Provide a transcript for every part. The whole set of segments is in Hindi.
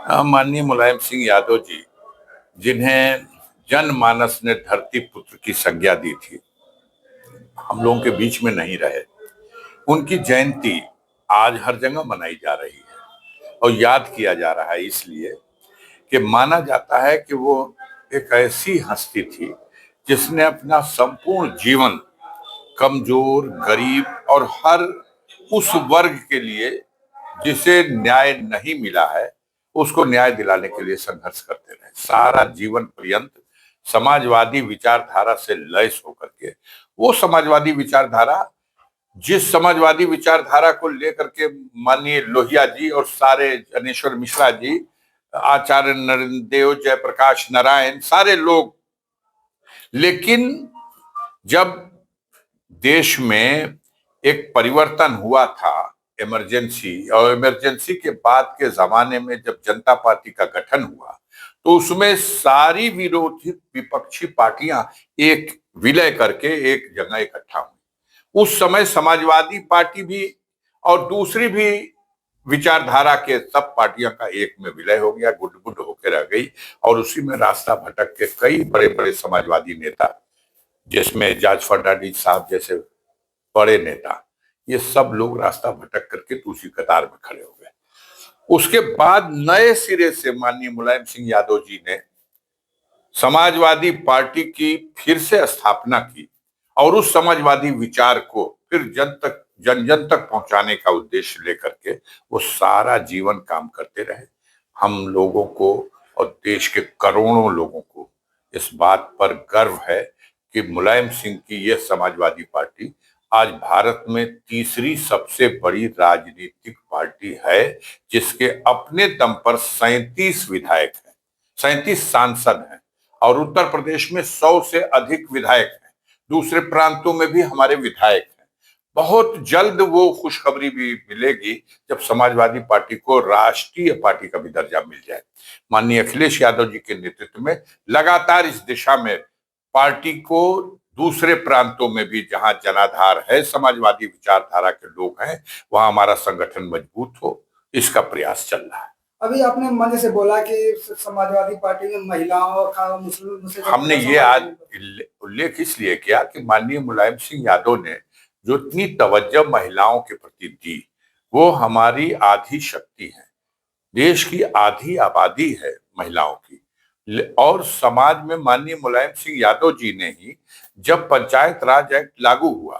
माननीय मुलायम सिंह यादव जी, जिन्हें जनमानस ने धरती पुत्र की संज्ञा दी थी, हम लोगों के बीच में नहीं रहे। उनकी जयंती आज हर जगह मनाई जा रही है और याद किया जा रहा है, इसलिए कि माना जाता है कि वो एक ऐसी हस्ती थी जिसने अपना संपूर्ण जीवन कमजोर, गरीब और हर उस वर्ग के लिए जिसे न्याय नहीं मिला है, उसको न्याय दिलाने के लिए संघर्ष करते रहे। सारा जीवन पर्यंत समाजवादी विचारधारा से लैस होकर के, वो समाजवादी विचारधारा, जिस समाजवादी विचारधारा को लेकर के माननीय लोहिया जी और सारे जनेश्वर मिश्रा जी, आचार्य नरेंद्र देव, जयप्रकाश नारायण, सारे लोग, लेकिन जब देश में एक परिवर्तन हुआ था, इमरजेंसी, और इमरजेंसी के बाद के जमाने में जब जनता पार्टी का गठन हुआ, तो उसमें सारी विरोधी विपक्षी पार्टियां एक विलय करके एक जगह इकट्ठा हुई। उस समय समाजवादी पार्टी भी और दूसरी भी विचारधारा के सब पार्टियों का एक में विलय हो गया, गुट गुट होकर रह गई। और उसी में रास्ता भटक के कई बड़े बड़े समाजवादी नेता, जिसमें जॉर्ज फर्नांडिस साहब जैसे बड़े नेता, ये सब लोग रास्ता भटक करके दूसरी कतार में खड़े हो गए। उसके बाद नए सिरे से माननीय मुलायम सिंह यादव जी ने समाजवादी पार्टी की फिर से स्थापना की और उस समाजवादी विचार को फिर जन जन तक पहुंचाने का उद्देश्य लेकर के वो सारा जीवन काम करते रहे। हम लोगों को और देश के करोड़ों लोगों को इस बात पर गर्व है कि मुलायम सिंह की यह समाजवादी पार्टी आज भारत में तीसरी सबसे बड़ी राजनीतिक पार्टी है, जिसके अपने दम पर 37 विधायक हैं, 37 सांसद हैं, और उत्तर प्रदेश में 100 से अधिक विधायक हैं। दूसरे प्रांतों में भी हमारे विधायक हैं। बहुत जल्द वो खुशखबरी भी मिलेगी जब समाजवादी पार्टी को राष्ट्रीय पार्टी का भी दर्जा मिल जाए। माननीय अखिलेश यादव जी के नेतृत्व में लगातार इस दिशा में पार्टी को दूसरे प्रांतों में भी, जहां जनाधार है, समाजवादी विचारधारा के लोग हैं, वहां हमारा संगठन मजबूत हो, इसका प्रयास चल रहा है। अभी आपने मंच से बोला कि समाजवादी पार्टी में महिलाओं का मुस्लिम हमने ये आज उल्लेख इसलिए किया कि माननीय मुलायम सिंह यादव ने जो इतनी तवज्जो महिलाओं के प्रति दी, वो हमारी आधी शक्ति है। देश की आधी आबादी है महिलाओं की। और समाज में माननीय मुलायम सिंह यादव जी ने ही, जब पंचायत राज एक्ट लागू हुआ,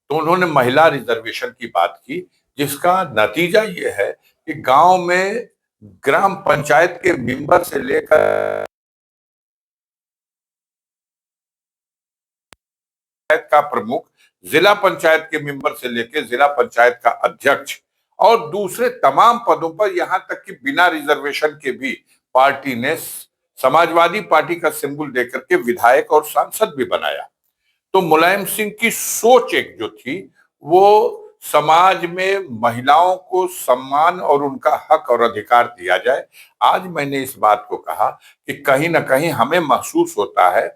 तो उन्होंने महिला रिजर्वेशन की बात की, जिसका नतीजा ये है कि गांव में ग्राम पंचायत के मेंबर से लेकर का प्रमुख, जिला पंचायत के मेंबर से लेकर जिला पंचायत का अध्यक्ष और दूसरे तमाम पदों पर, यहां तक कि बिना रिजर्वेशन के भी पार्टी ने समाजवादी पार्टी का सिंबल देकर के विधायक और सांसद भी बनाया। तो मुलायम सिंह की सोच एक जो थी, वो समाज में महिलाओं को सम्मान और उनका हक और अधिकार दिया जाए। आज मैंने इस बात को कहा कि कहीं ना कहीं हमें महसूस होता है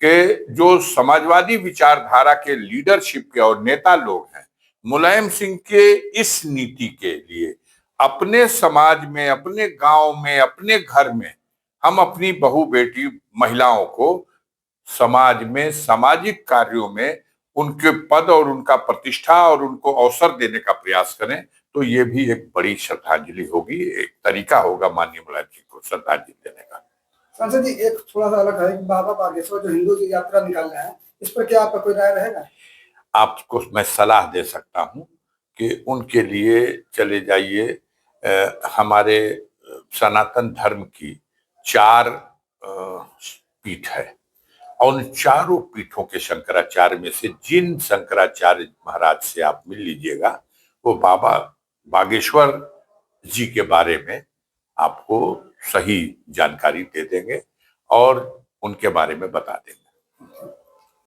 कि जो समाजवादी विचारधारा के लीडरशिप के और नेता लोग हैं, मुलायम सिंह के इस नीति के लिए अपने समाज में, अपने गांव में, अपने घर में हम अपनी बहू बेटी महिलाओं को समाज में, सामाजिक कार्यों में उनके पद और उनका प्रतिष्ठा और उनको अवसर देने का प्रयास करें, तो ये भी एक बड़ी श्रद्धांजलि होगी, एक तरीका होगा माननीय मुलायम सिंह को श्रद्धांजलि देने का। सांसद जी, एक थोड़ा सा अलग है, बाबा बागेश्वर जो हिंदू की यात्रा निकाल रहे हैं, इस पर क्या आपका कोई राय रहेगा? आपको मैं सलाह दे सकता हूं कि उनके लिए चले जाइए। हमारे सनातन धर्म की 4 पीठ है, और उन चारों पीठों के शंकराचार्य में से जिन शंकराचार्य महाराज से आप मिल लीजिएगा, वो बाबा बागेश्वर जी के बारे में आपको सही जानकारी दे देंगे और उनके बारे में बता देंगे।